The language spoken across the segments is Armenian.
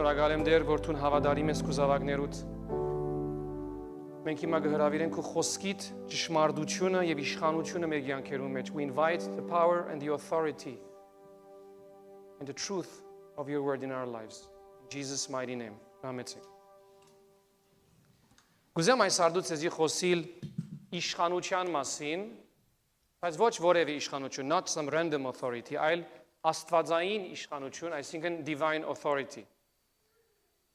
Շնորհակալ եմ Տեր, որ դու հավատարիմ ես քո զավակներուդ։ Մենք հիմա կհրավիրենք քո խոսքիդ ճշմարտությունը եւ իշխանությունը մեր կյանքերում մեջ. We invite the power and the authority and the truth of your word in our lives. In Jesus' mighty name. Amen. Գուզեմ այս արդուց էզի խոսիլ իշխանության մասին, բայց ոչ որևէ իշխանություն, not some random authority, այլ աստվածային իշխանություն, այսինքն divine authority։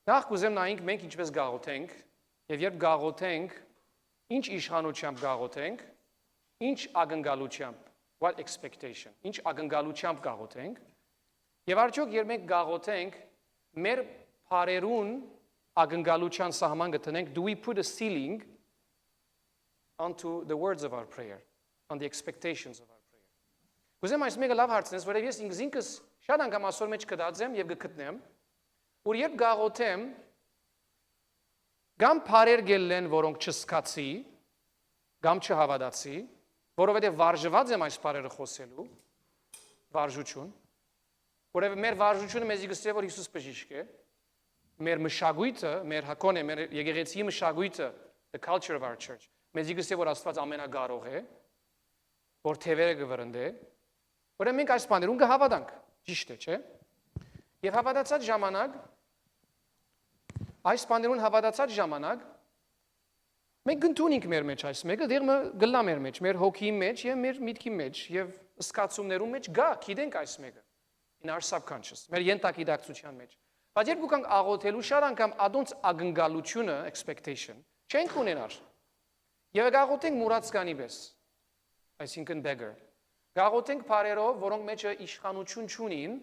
Նախ կուզեմ նայենք մենք ինչպես գաղութենք, եւ երբ գաղութենք, ինչ իշխանությամբ գաղութենք, ինչ ակնկալությամբ, what expectation, ինչ ակնկալությամբ գաղութենք, եւ արդյոք երբ մենք գաղութենք, մեր բարերուն ակնկալության սահման գտնենք, do we put a ceiling onto the words of our prayer, on the expectations of our prayer։ Կուզեմ այս մեկը լավ հարցնես, որովհետև ես ինքս շատ անգամ ասոր մեջ կդածեմ եւ կգտնեմ, որ երբ գաղութեմ, կամ բարեր գելեն, որոնք չսկացի, կամ չհավատացի, որովհետև վարժված եմ այս բարերը խոսելու, վարժություն, որովհետև մեր վարժությունը մեզ գսե որ Հիսուս բժիշկ է, մեր մշակույթը, մեր հակոնը, մեր եկեղեցի մշակույթը, the culture of our church, մեզ գսե որ Աստված ամենակարող է, որ թևերը կվրընդե, որը մենք այս բաներուն կհավատանք, ճիշտ է, չէ՞։ Եվ հավատացած ժամանակ, այս բաներուն հավատացած ժամանակ, մենք գտնունենք մեր մեջ այս մեկը, դերմը գլա մեր մեջ, մեր հոգի մեջ եւ մեր միտքի մեջ եւ սկացումներում մեջ գա, գիտենք այս մեկը, in our subconscious, մեր յենտակիդակցության մեջ։ Բայց երբ գուքանք աղոթելու շատ անգամ ադոնց ակնկալությունը, expectation, չենք ունենար։ Եվ գաղութենք մուրացկանի պես, այսինքն beggar։ Գաղութենք բարերով, որոնք մեջը իշխանություն չունին,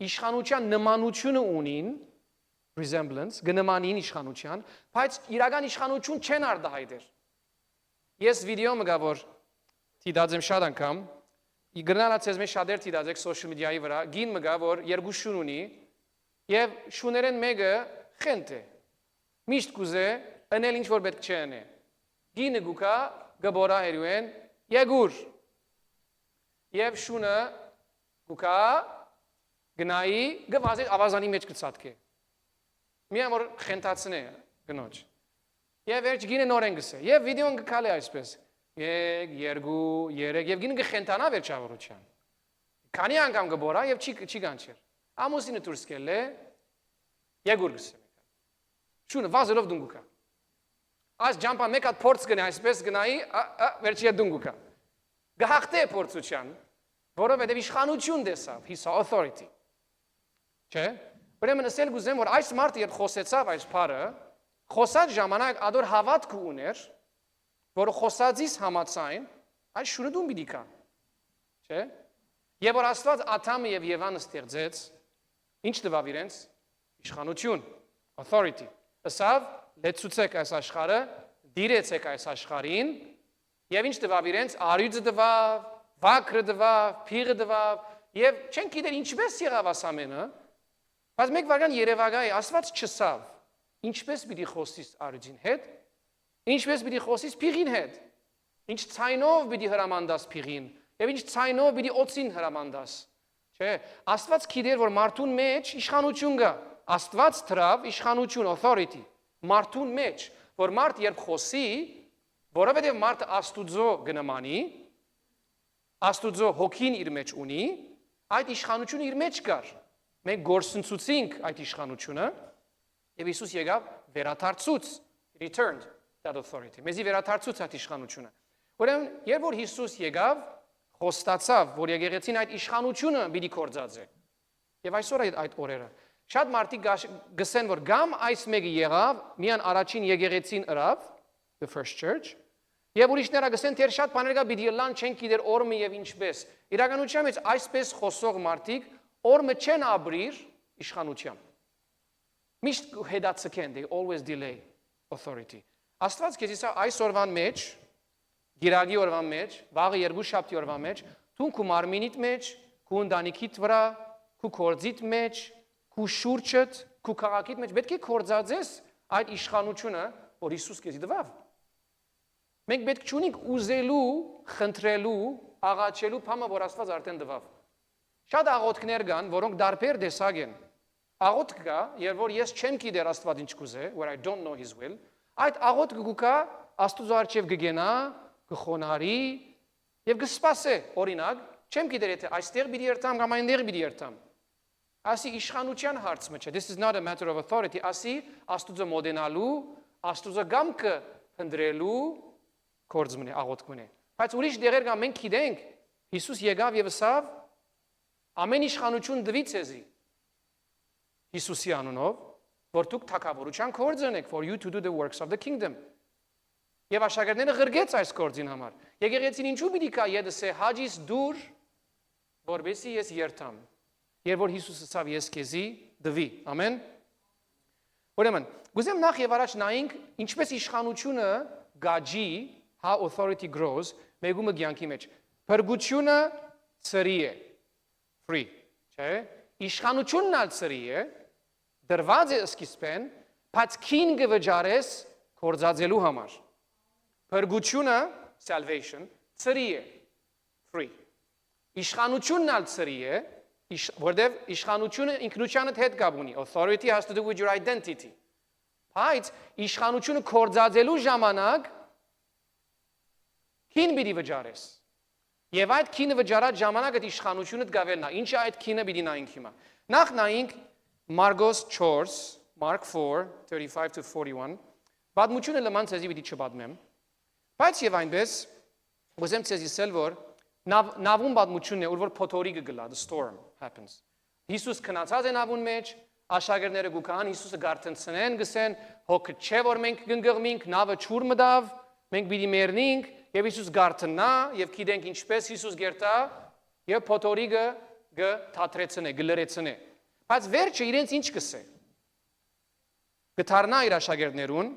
իշխանության նմանությունը ունին, resemblance, գնմանին իշխանության, բայց իրական իշխանություն չեն արտահայտեր։ Ես վիդեո մգա որ թիդած եմ շատ անգամ, իգրնալաց ես մեզ շատեր թիդած եք social media-ի վրա, գին մգա որ երկու շուն ունի, եւ շուներեն մեկը խենթ է։ Միշտ կուզե անել ինչ որ պետք չէ անե։ Գինը գուկա գբորա հերուեն եգուր։ Եվ շունը գուկա գնայի գվազի ավազանի մեջ կցածկե։ Միայն որ խենթացնե գնոջ։ Եվ վերջ գինը նորեն գսե։ Եվ վիդեոն գկալի այսպես։ 1, 2, 3 եւ գինը գխենթանա վերջավորության։ Քանի անգամ գբորա եւ չի գանչեր։ Ամուսինը դուրս գելե եգուր գսե մեկը։ Շունը վազելով դունգուկա։ Այս ջամփան մեկ հատ փորձ գնա այսպես գնայի, վերջի դունգուկա։ Գահախտե փորձության, որովհետեւ իշխանություն դեսավ, he saw authority։ Չէ՞։ Ուրեմն ասել գուզեմ որ այս մարդը երբ խոսեցավ այս բառը, խոսած ժամանակ ադոր հավատք ուներ, որ խոսածից համացայն այս շունը դուն պիտի կա։ Չէ՞։ Եվ որ Աստված Ադամը եւ Եվան ստեղծեց, ինչ տվավ իրենց իշխանություն, authority։ Ասավ լեցուցեք այս աշխարհը, դիրեցեք այս աշխարհին, եւ ինչ տվավ իրենց արյուծը տվավ, վակրը տվավ, փիղը տվավ, եւ չեն գիտեր ինչպես եղավ աս ամենը, բայց մեկ վարյան Երևակայի Աստված չսավ, ինչպես պիտի խոսիս արյուծին հետ, ինչպես պիտի խոսիս փիղին հետ, ինչ ցայնով պիտի հրամանդաս փիղին, եւ ինչ ցայնով պիտի օծին հրամանդաս։ Չէ, Աստված գիտեր որ մարդուն մեջ իշխանություն կա, Աստված դրավ իշխանություն, authority, մարդուն մեջ, որ մարդ երբ խոսի, որովհետև մարդը Աստուծո գնամանի, Աստուծո հոգին իր մեջ ունի, այդ իշխանությունը իր մեջ կար։ Մենք գործընծուցինք այդ իշխանությունը, եւ Հիսուս եկավ վերադարձուց, returned that authority։ Մեզի վերադարձուց այդ իշխանությունը։ Ուրեմն, երբ որ Հիսուս եկավ, խոստացավ, որ եկեղեցին այդ իշխանությունը պիտի կործածե։ Եվ այսօր այդ օրերը շատ մարդիկ գսեն որ գամ այս մեկը եղավ, միան առաջին եկեղեցին ըրավ, the first church, եւ ուրիշները գսեն թե շատ բաներ կա պիտի լան չեն գիտեր օրը եւ ինչպես։ Իրականության մեջ այսպես խոսող մարդիկ օրը չեն ապրիր իշխանությամբ։ Միշտ հետացկեն, they always delay authority։ Աստված քեզ այս օրվան մեջ, գիրագի օրվան մեջ, վաղը երկու շաբթի օրվան մեջ, դու քու մարմինիդ մեջ, քու ընտանիքիդ վրա, քու կորձիդ մեջ, քու շուրջդ, քու քաղաքիդ մեջ պետք է կորձածես այդ իշխանությունը, որ Հիսուս քեզ տվավ։ Մենք պետք չունենք ուզելու, խնդրելու, աղաչելու բանը, որ Աստված արդեն տվավ։ Շատ աղոթքներ կան, որոնք դարբեր տեսակ են։ աղոթք կա, երբ որ ես չեմ գիտեր Աստված ինչ կուզե, where I don't know his will, այդ աղոթքը գուկա Աստուծո առջև կգենա, կխոնարի եւ կսպասե, օրինակ, չեմ գիտեր եթե այստեղ պիտի երթամ կամ այնտեղ պիտի երթամ։ Ասի իշխանության հարցը չէ, this is not a matter of authority, ասի Աստուծո մոդենալու, Աստուծո գամքը հնդրելու կորձ մնե, աղոթք մնե։ Բայց ուրիշ դերեր կա մենք գիտենք, Հիսուս եկավ եւ ասավ, ամեն իշխանություն դվի ցեզի։ Հիսուսի անունով, որ դուք թագավորության կորձ ունեք, for you to do the works of the kingdom։ Եվ աշակերտները ղրգեց այս կորձին համար։ Եկեղեցին ինչու պիտի կա յետսե հաջիս դուր, որբեսի ես երթամ։ Երբ որ Հիսուսը ասավ ես քեզի դվի։ Ամեն։ Ուրեմն, գուզեմ նախ եւ առաջ նայենք ինչպես իշխանությունը գաջի, how authority grows, մեգումը ցանկի մեջ։ Փրկությունը ծրի է, free, չէ՞։ Իշխանությունն ալ ծրի է, դրված է սկիզբեն, բայց քին գվճարես կորձածելու համար։ Փրկությունը, salvation, ծրի է, free։ Իշխանությունն ալ ծրի է, որտեղ իշխանությունը ինքնությանդ հետ կապ ունի, authority has to do with your identity։ Բայց իշխանությունը կորձածելու ժամանակ քին պիտի վճարես։ Եվ այդ քինը վճարած ժամանակը իշխանությունդ գավելնա։ Ինչ է այդ քինը պիտի նայենք հիմա։ Նախ նայենք Մարգոս 4, Mark 4:35-41։ Պատմությունը լման ցեզի պիտի չպատմեմ։ Բայց եւ այնպես ուզեմ ցեզի ասել, որ նավուն պատմությունն է, որ փոթորիկը գլա, the storm happens։ Հիսուս քնացած է նավուն մեջ, աշակերտները գուքան Հիսուսը գարտնցնեն, գսեն, հոգը չէ որ մենք գնգղմինք, նավը ճուր մտավ, մենք պիտի մեռնենք, եւ Հիսուս գարտնա, եւ գիտենք ինչպես Հիսուս գերտա, եւ փոթորիկը գթաթրեցնե, գլրեցնե։ Բայց վերջը իրենց ինչ կսե։ Գթարնա իր աշակերտներուն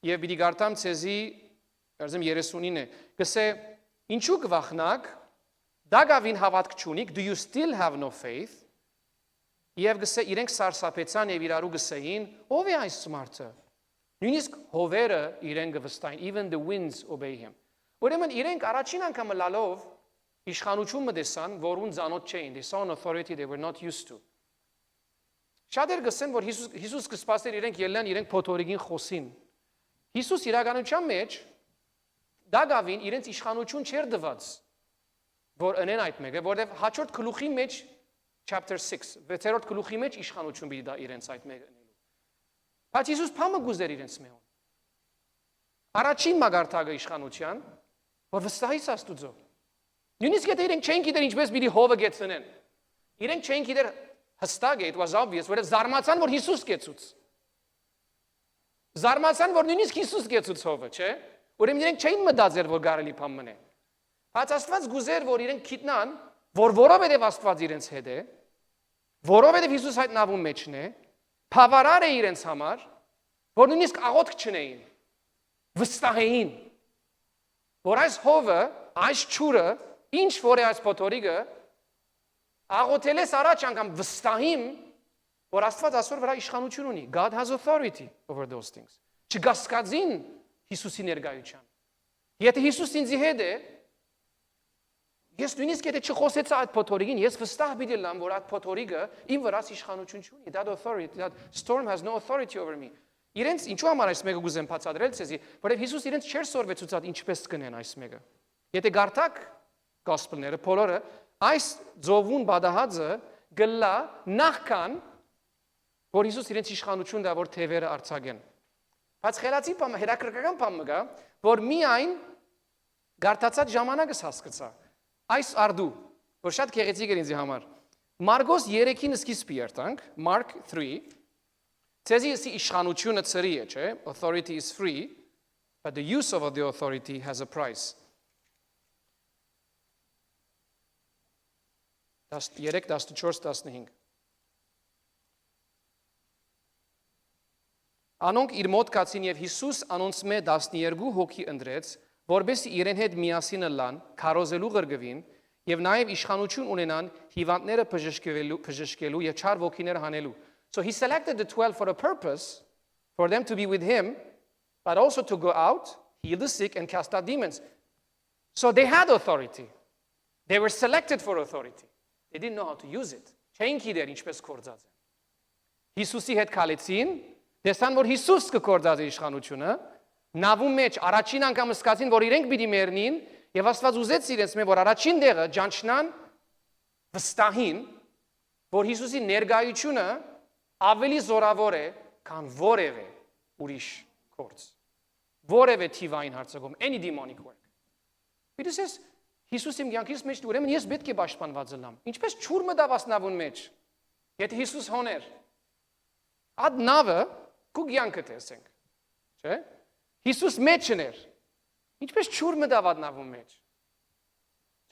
եւ պիտի գարտամ ցեզի, երբեմն 39-ն է, գսե ինչու գվախնակ, դագավին հավատք չունիք, do you still have no faith։ Եվ գսե իրենք սարսափեցան եւ իրարու գսեին, ով է այս մարդը։ Նույնիսկ հովերը իրեն գվստային, even the winds obey him։ Ուրեմն իրենք առաջին անգամ լալով իշխանություն մտեսան, որուն ցանոթ չէին, they saw an authority they were not used to։ Շատեր գսեն, որ Հիսուս կսպասեր իրենք ելնեն իրենք փոթորիկին խոսին։ Հիսուս իրականության մեջ դագավին իրենց իշխանություն չեր դված, որ ընեն այդ մեկը, որովհետև հաջորդ գլուխի մեջ chapter 6, վեցերորդ գլուխի մեջ իշխանություն բիդա իրենց այդ մեկը ընելու։ Բայց Հիսուս փամը գուզեր իրենց մեուն։ Առաջին մագարտակը իշխանության, որ վստահից Աստուծո։ Նույնիսկ եթե իրենք չեն գիտեր ինչպես պիտի հովը գեցնեն։ Իրենք չեն գիտեր հստակ է, it was obvious, որ զարմացան, որ Հիսուս գեցուց։ Զարմացան, որ նույնիսկ Հիսուս գեցուց հովը, չէ՞։ Ուրեմն իրենք չէին մտածել, որ կարելի փամ մնե։ Բայց Աստված գուզեր, որ իրենք գիտնան, որ որովհետև Աստված իրենց հետ է, որովհետև Հիսուս այդ նավում մեջն է, բավարար է իրենց համար, որ նույնիսկ աղոթք չնեին, վստահեին, որ այս հովը, այս ճուրը, ինչ որ է այս փոթորիկը, աղոթել ես առաջ անգամ վստահիմ, որ Աստված այսօր վրա իշխանություն ունի, God has authority over those things։ Չգասկածին Հիսուսի ներկայության։ Եթե Հիսուս ինձի հետ է, ես նույնիսկ եթե չխոսեցա այդ փոթորիկին, ես վստահ պիտի լամ, որ այդ փոթորիկը իմ վրա իշխանություն չունի, that authority, that storm has no authority over me։ Իրենց ինչու համար այս մեկը գուզեմ բացատրել ցեզի, որովհետև Հիսուս իրենց չէր սորվեցուցած ինչպես կնեն այս մեկը։ Եթե գարտակ gospel-ները, բոլորը այս ծովուն բադահածը գլա նախքան, որ Հիսուս իրենց իշխանություն դա որ թևերը արցակեն։ Բայց խելացի բանը, հետաքրքրական բանը կա, որ միայն գարտացած ժամանակս հասկացա։ Այս արդու, որ շատ գեղեցիկ էր ինձ համար։ Մարգոս 3-ին սկիզբի երթանք, Mark 3, ցեզի իշխանությունը ծրի է, չէ՞, authority is free, but the use of the authority has a price։ 3:14-15 Անոնք իր մոտ կացին եւ Հիսուս անոնց մե 12 հոգի ընտրեց, որբեսի իրեն հետ միասին լան, քարոզելու ղրգվին եւ նաեւ իշխանություն ունենան հիվանդները բժշկելու եւ չար ոգիներ հանելու։ So he selected the 12 for a purpose, for them to be with him, but also to go out, heal the sick and cast out demons. So they had authority. They were selected for authority. They didn't know how to use it. Չէին գիտեր ինչպես կործած են։ Հիսուսի հետ քալեցին, տեսան, որ Հիսուս կկործած է իշխանությունը, նավում մեջ առաջին անգամ սկացին, որ իրենք պիտի մեռնին, եւ Աստված ուզեց իրենց մե որ առաջին դեղը ջանչնան վստահին, որ Հիսուսի ներկայությունը ավելի զորավոր է, քան որևէ ուրիշ գործ։ Որևէ թիվային հարցակում, any demonic work։ Պիտես Հիսուս իմ կյանքից մեջ ուրեմն ես պետք է պաշտպանված լինեմ։ Ինչպես ճուր մտավ նավուն մեջ։ Եթե Հիսուս հոներ, այդ նավը քու կյանքը տեսենք, չէ՞։ Հիսուս մեջն էր։ Ինչպես ճուր մտավ այդ նավուն մեջ։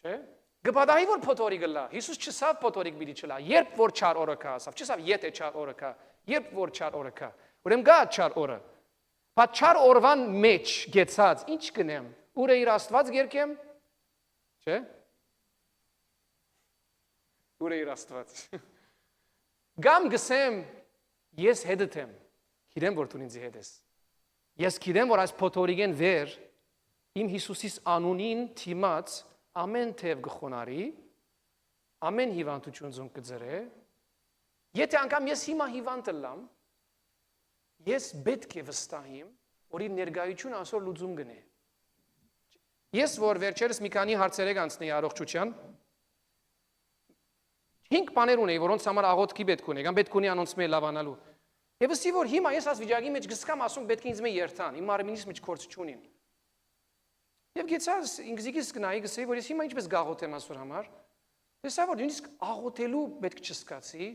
Չէ՞։ Գբադայի որ փոթորի գլա։ Հիսուս չսավ փոթորիկ բիդի չլա։ Երբ որ չար օրը կա, ասավ, չսավ եթե չար օրը կա, երբ որ չար օրը կա։ Ուրեմն գա չար օրը։ Բայց չար օրվան մեջ գեցած, ինչ կնեմ։ Ուր է իր Աստված գերկեմ։ Չէ՞։ Ուր է իր Աստված։ Գամ գսեմ ես հետդ եմ։ Գիտեմ որ դու ինձ հետ ես։ Ես գիտեմ որ այս փոթորիկեն վեր իմ Հիսուսիս անունին թիմած ամեն թև գխոնարի, ամեն հիվանդություն զուն կձրե։ Եթե անգամ ես հիմա հիվանդ լամ, ես պետք է վստահիմ, որ իր ներկայությունը այսօր լուծում գնե։ Ես որ վերջերս մի քանի հարցեր կանցնեի առողջության, 5 բաներ ունեի, որոնց համար աղոթքի պետք ունեի, կամ պետք ունի անոնց մեջ լավանալու։ Եվ ասի որ հիմա ես այս վիճակի մեջ գսկամ ասում պետք է ինձ մե երթան, իմ մարմինիս մեջ կորց չունին։ Եվ գեցած ինքզիկիս գնայի գսեի որ ես հիմա ինչպես գաղութեմ այսօր համար։ Տեսա որ նույնիսկ աղոթելու պետք չսկացի,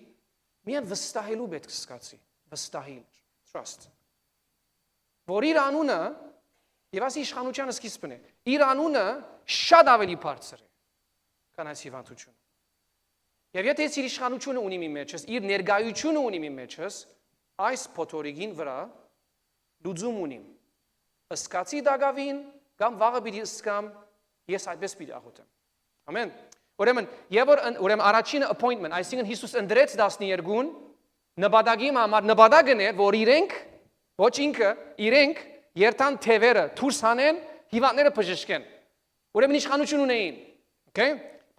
միայն վստահելու պետք սկացի, վստահիլ, trust։ Որ իր անունը եւ ասի իշխանության սկիզբն է։ Իր անունը շատ ավելի բարձր է, քան այս հիվանդությունը։ Եվ եթե ես իր իշխանությունը ունիմ իմ մեջս, իր ներկայությունը ունիմ իմ մեջս, այս փոթորիկին վրա լուծում ունիմ։ Սկացի դակավին կամ վաղը պիտի սկամ, ես այդպես պիտի աղոթեմ։ Ամեն։ Ուրեմն առաջին appointment, այսինքն Հիսուս ընդրեց 12-ուն, նպատակի համար նպատակն է, որ իրենք, ոչ ինքը, իրենք երթան թևերը դուրս հանեն, հիվանդները բժշկեն։ Ուրեմն իշխանություն ունեին, okay?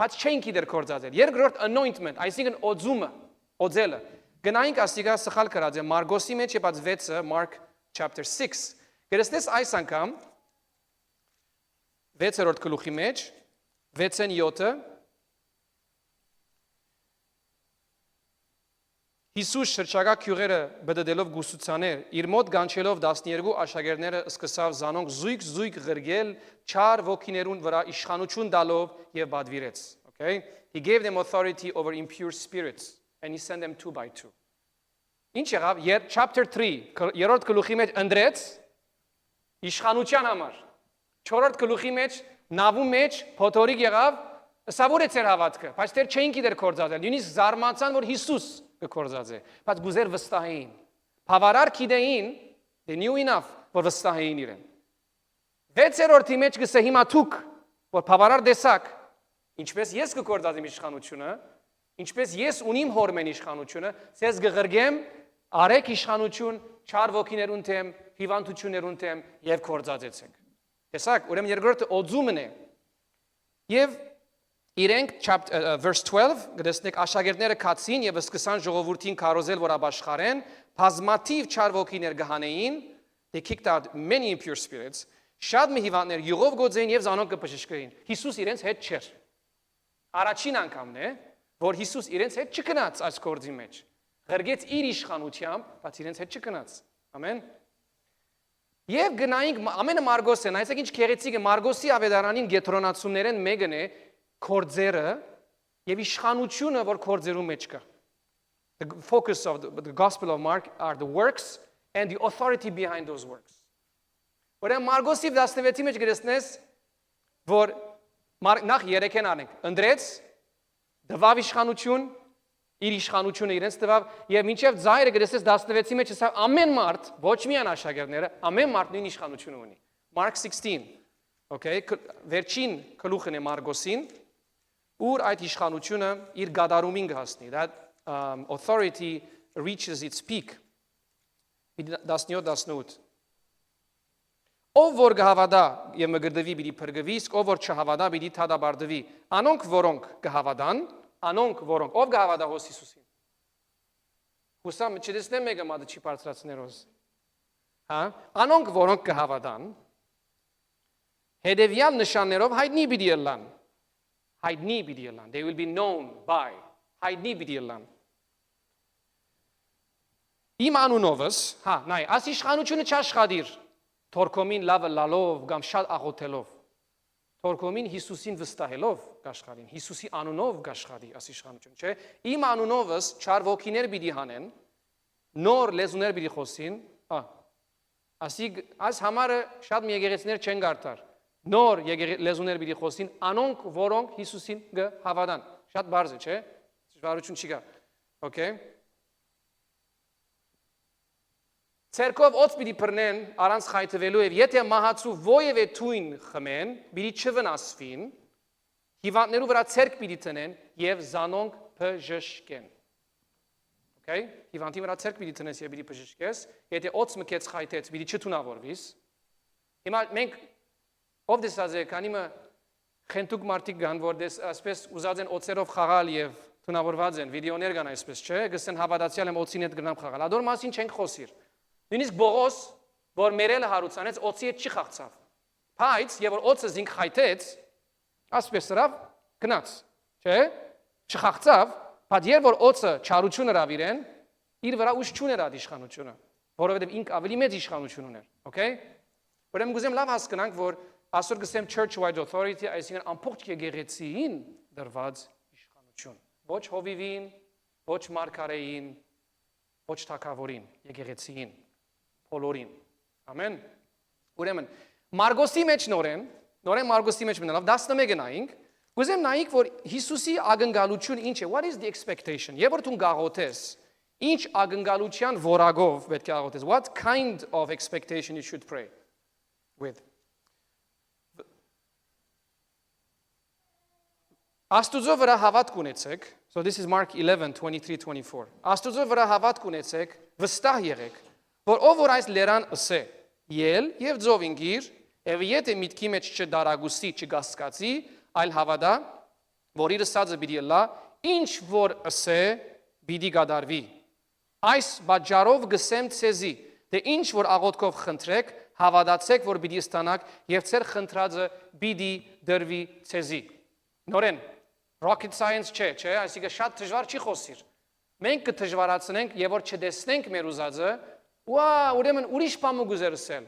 Բայց չէին գիտեր կործածել։ Երկրորդ anointment, այսինքն օձումը, օձելը։ Գնայինք աստիգա սխալ կրած է Մարգոսի մեջ եւ 6-ը, Mark chapter 6։ Գերստես այս անգամ 6-րդ գլուխի մեջ 6-7-ը Հիսուս շրջակա քյուղերը բդդելով գուսուցաներ, իր մոտ գանչելով 12 աշակերտները սկսավ զանոնք զույգ ղրգել չար ոգիներուն վրա իշխանություն տալով եւ բադվիրեց, okay? He gave them authority over impure spirits and he sent them 2 by 2. Ինչ եղավ? Chapter 3, երրորդ գլուխի մեջ ընդրեց իշխանության համար։ 4-րդ գլուխի մեջ նավու մեջ փոթորիկ եղավ, սավոր է ծեր հավատքը, բայց դեռ չէին գիտեր կործածել։ Նույնիսկ զարմացան որ Հիսուս կործած է, բայց գուզեր վստահեին։ Բավարար գիտեին, they knew enough, որ վստահեին իրեն։ 6-րդի մեջ գսե հիմա դուք, որ բավարար տեսակ, ինչպես ես կկործածեմ իշխանությունը, ինչպես ես ունիմ հորմեն իշխանությունը, ցես գղրգեմ, արեք իշխանություն, չար ոգիներուն թեմ, հիվանդություններուն թեմ եւ կործածեցեք։ Տեսակ, ուրեմն երկրորդը օձումն է։ Եվ իրենք verse 12 գտեսնեք աշակերտները կացին եւ սկսան ժողովրդին քարոզել որ ապաշխարեն բազմաթիվ չար ոգիներ գահանեին they kicked out many impure spirits շատ մի հիվանդներ յուղով գոձեին եւ զանոնք կբժշկեին Հիսուս իրենց հետ չէր առաջին անգամն է որ Հիսուս իրենց հետ չգնաց այս գործի մեջ ղրգեց իր իշխանությամբ բայց իրենց հետ չգնաց ամեն եւ գնայինք ամենը Մարգոսն այսինքն ինչ քեղեցիկ է Մարգոսի ավետարանին գետրոնացումներեն մեկն է կորձերը եւ իշխանությունը որ կորձերու մեջ կա The focus of the Gospel of Mark are the works and the authority behind those works. Ուրեմն Մարգոսի 16-ի մեջ գրեցնես որ նախ երեքեն անենք ընդրեց դվավ իշխանություն իր իշխանությունը իրենց տվավ եւ մինչեւ ծայրը գրեցես 16-ի մեջ ասա ամեն մարդ ոչ միայն աշակերտները ամեն մարդ նույն իշխանությունը ունի Mark 16 okay վերջին գլուխն է Մարգոսին ուր այդ իշխանությունը իր գադարումին կհասնի that authority reaches its peak 17-18 Ով որ կհավատա եւ մգրդվի պիտի փրկվի իսկ ով որ չհավատա պիտի թադաբարդվի անոնք որոնք կհավատան անոնք որոնք ով կհավատա Հոս Հիսուսին Հուսամ չդեսնեմ մեկը մատը չի բարձրացներոս։ Հա, անոնք որոնք կհավատան, հետևյալ նշաններով հայտնի պիտի ելան։ Հայտնի պիտի ելան. They will be known by. Հայտնի պիտի ելան։ Իմ անունովս, հա, նայ, աս իշխանությունը չաշխատիր, թորքոմին լավը լալով կամ շատ աղոթելով, թորքոմին Հիսուսին վստահելով կաշխարին, Հիսուսի անունով կաշխարի աս իշխանությունը, չէ, իմ անունովս չար ոգիներ պիտի հանեն, նոր լեզուներ պիտի խոսին, ասիկ, այս համարը շատ մի եկեղեցիներ չեն գարտար, նոր լեզուներ պիտի խոսին, անոնք, որոնք Հիսուսին կհավատան, շատ բարձ է, չէ, դժվարություն չի գա, okay? Ցերկով օծ պիտի բռնեն առանց խայթվելու եւ եթե մահացու ովևէ թույն խմեն, պիտի չվնասվին, հիվանդներու վրա ցերկ պիտի տնեն եւ զանոնք բժշկեն։ Okay? Հիվանդի վրա ցերկ պիտի տնես եւ պիտի բժշկես, եթե օծ մկեց խայթեց, պիտի չթունավորվիս։ Հիմա մենք ով դեսած է, քանի մը խենտուկ մարդիկ կան, որ դες ասպես ուզած են օծերով խաղալ եւ թունավորված են, վիդեոներ կան այսպես, չէ՞, գսեն հավատացյալ եմ օծին հետ գնամ խաղալ։ Ադոր մասին չենք խոսիր։ Նույնիսկ Բողոս, որ մերելը հարուցանեց, օծի հետ չի խաղցավ։ Բայց, եւ որ օծը զինք խայթեց, ասպես սրավ գնաց, չէ՞, չխաղցավ, բայց երբ որ օծը չարություն հրավ իրեն, իր վրա ուժ չուներ այդ իշխանությունը, որովհետեւ ինք ավելի մեծ իշխանություն ուներ, okay? Ուրեմն գուզեմ լավ հասկանանք, որ այսօր գսեմ church-wide authority, այսինքն ամբողջ եկեղեցին դրված իշխանություն, ոչ հովիվին, ոչ մարգարեին, ոչ թագավորին, եկեղեցին Բոլորին։ Ամեն։ Ուրեմն Մարգոսի մեջ նորեն Մարգոսի մեջ մնալով 11-ը նայենք, գուզեմ նայենք, որ Հիսուսի ակնկալությունը ինչ է, what is the expectation։ Երբ որ դու գաղոթես, ինչ ակնկալության որակով պետք է աղոթես, what kind of expectation you should pray with։ Աստուծո վրա հավատք ունեցեք, so this is Mark 11:23-24։ Աստուծո վրա հավատք ունեցեք, վստահ եղեք, որ ով որ այս լերան ըսե, ել եւ ձովին գիր, եւ եթե միտքի մեջ չդարագուսի, չգասկածի, այլ հավատա, որ իր ասածը պիտի լա, ինչ որ ըսե, պիտի գադարվի։ Այս բաժարով գսեմ ցեզի, թե ինչ որ աղոթքով խնդրեք, հավատացեք, որ պիտի ստանաք, եւ ձեր խնդրածը պիտի դրվի ցեզի։ Նորեն rocket science չէ, այսինքն շատ դժվար չի խոսիր։ Մենք կդժվարացնենք եւ որ չտեսնենք մեր ուզածը, ուրեմն ուրիշ բան գուզերսել։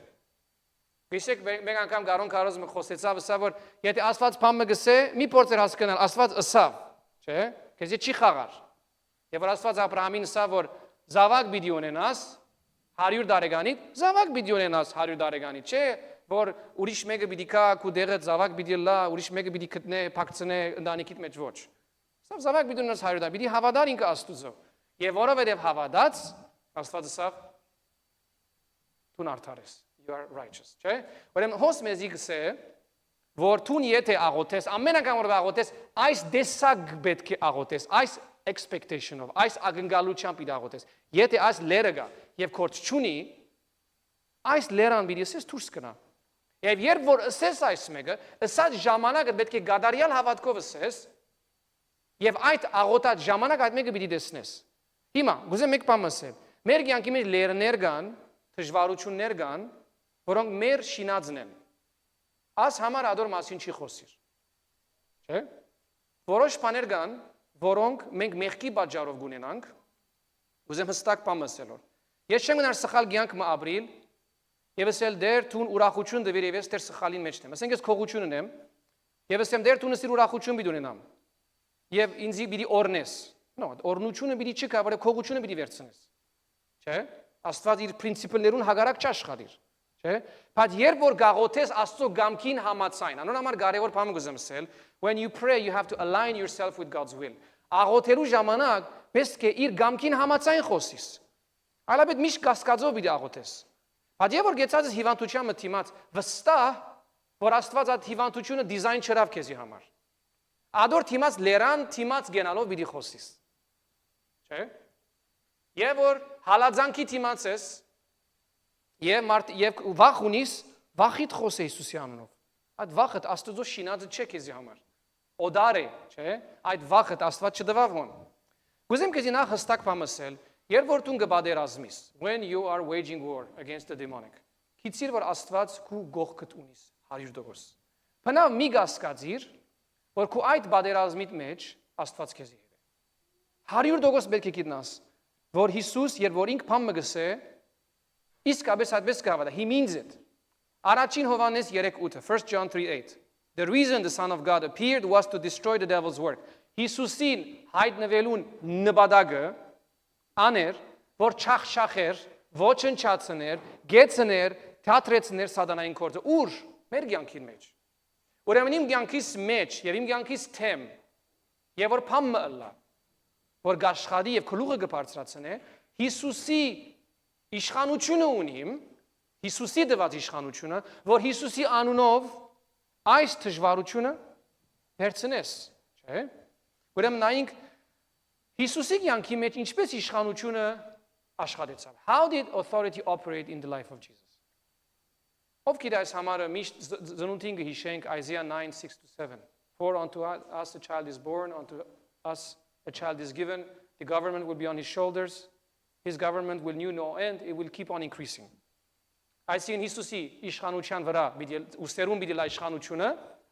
Գիշեք մեկ անգամ գարուն կարոզը խոսեցավ, ասա որ եթե Աստված բանը գսե, մի փորձեր հասկանալ, Աստված ըսավ, չէ՞, քեզ չի խաղար։ Եվ որ Աստված Աբրահամին ասա որ զավակ պիտի ունենաս 100 տարեկանից, զավակ պիտի ունենաս 100 տարեկանից, չէ՞ որ ուրիշ մեկը պիտի կա քու դեղը զավակ պիտի լա, ուրիշ մեկը պիտի գտնե, փակցնե ընտանիքիդ մեջ ոչ։ Սա զավակ պիտի ունենաս 100 տարի, պիտի հավատար ինքը Աստուծո։ Եվ որովհետև հավատաց, Աստված ասավ դու արդար ես, you are righteous, չէ՞։ Ուրեմն հոս մեզի գսե, որ դու եթե աղոթես, ամեն անգամ որ աղոթես, այս դեսակ պետք է աղոթես, այս expectation-ով, այս ակնկալությամբ պիտի աղոթես։ Եթե այս լերը գա եւ կորց չունի, այս լերան պիտի ասես դուրս գնա։ Եվ երբ որ ասես այս մեկը, ասած ժամանակը պետք է գադարյալ հավատքով ասես, եւ այդ աղոթած ժամանակ այդ մեկը պիտի տեսնես։ Հիմա գուզեմ մեկ բան ասեմ։ Մեր կյանքի մեջ լերներ կան, դժվարություններ կան, որոնք մեր շինածն են։ Աս համար ադոր մասին չի խոսիր։ Չէ՞։ Որոշ բաներ կան, որոնք մենք մեղքի պատճառով գունենանք, գուզեմ հստակ բան ասել։ Ես չեմ գնար սխալ կյանք մը ապրիլ, եւ ասել դեր տուն ուրախություն դվեր եւ ես դեր սխալին մեջ եմ։ Ասենք ես քողություն ունեմ, եւ ասեմ դեր տունը սիր ուրախություն պիտի ունենամ։ Եվ ինձի պիտի օրնես։ No, օրնությունը պիտի չկա, որ քողությունը պիտի վերցնես։ Չէ՞։ Աստված իր պրինցիպներուն հագարակ չաշխատիր։ Չէ՞։ Բայց երբ որ գաղոթես Աստծո գամքին համաձայն, անոր համար կարևոր բան գուզեմ ասել, when you pray you have to align yourself with God's will։ Աղոթելու ժամանակ պետք է իր գամքին համաձայն խոսես։ Այլապես միշտ կասկածով պիտի աղոթես։ Բայց երբ որ գեցած ես հիվանդության մտիմաց, վստահ, որ Աստված այդ հիվանդությունը դիզայն չրավ քեզի համար։ Ադոր թիմած լերան թիմած գենալով պիտի խոսես։ Չէ՞։ Եվ որ հալածանքի թիմած ես, եւ վախ ունիս, վախիդ խոսե Հիսուսի անունով։ Այդ վախը Աստծո շինածը չէ քեզի համար։ Օդար է, չէ՞։ Այդ վախը Աստված չդվավ ոն։ Գուզեմ քեզի նախ հստակ բան ասել, երբ որ դու գբادرազմիս, when you are waging war against the demonic, քիծիր որ Աստված քու գողքդ ունիս 100%։ Բնավ մի գասկածիր, որ քու այդ բادرազմիդ մեջ Աստված քեզ է։ 100% պետք է գիտնաս, որ Հիսուս երբ որ ինք բան մգսե, իսկապես այդպես կհավատա, he means it։ Առաջին Հովհաննես 3:8, 1 John 3:8. The reason the Son of God appeared was to destroy the devil's work. Հիսուսին հայտնվելուն նպատակը աներ, որ չախշախեր, ոչնչացներ, գեցներ, թատրեցներ սատանային գործը։ Ուր մեր կյանքի մեջ։ Ուրեմն իմ կյանքիս մեջ եւ իմ կյանքիս թեմ, եւ որ փամը ըլլա, որ գաշխադի եւ քլուղը կբարձրացնե, Հիսուսի իշխանությունը ունիմ, Հիսուսի դված իշխանությունը, որ Հիսուսի անունով այս դժվարությունը վերցնես, չէ՞։ Ուրեմն նայենք Հիսուսի կյանքի մեջ ինչպես իշխանությունը աշխատեցավ։ How did authority operate in the life of Jesus? Ով գիտի այս համարը միշտ ծնունդին կհիշենք Isaiah 9:6-7. For unto us a child is born, unto us a child is given, the government will be on his shoulders, his government will know no end, it will keep on increasing. Այսինքն Հիսուսի իշխանության վրա ուսերուն պիտի լա իշխանությունը,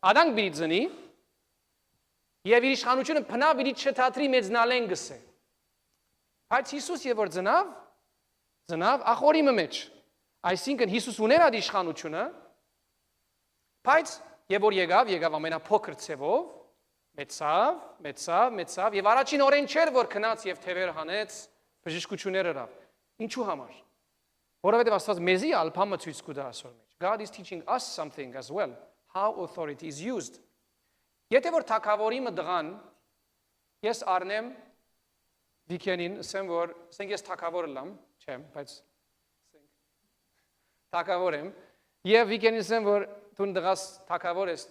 Ադանք պիտի ծնի, եւ իր իշխանությունը փնա պիտի չթատրի մեծնալեն գսե։ Բայց Հիսուս երբ որ ծնավ ախորիմը մեջ։ Այսինքն Հիսուս ուներ այդ իշխանությունը, բայց երբ որ եկավ ամենափոքր ցևով, մեծավ եւ առաջին օրեն չէր որ քնած եւ թևեր հանեց, բժշկություններ արավ։ Ինչու համար։ Որովհետև Աստված մեզի ալփամը ցույց կտա այսօր մեջ։ God is teaching us something as well, how authority is used. Եթե որ թակավորիմը դղան, ես առնեմ վիկենին, ասեմ որ, ասենք ես թակավոր եմ, չեմ, բայց թակավոր եմ, եւ վիկենին ասեմ որ դու դղաս թակավոր ես,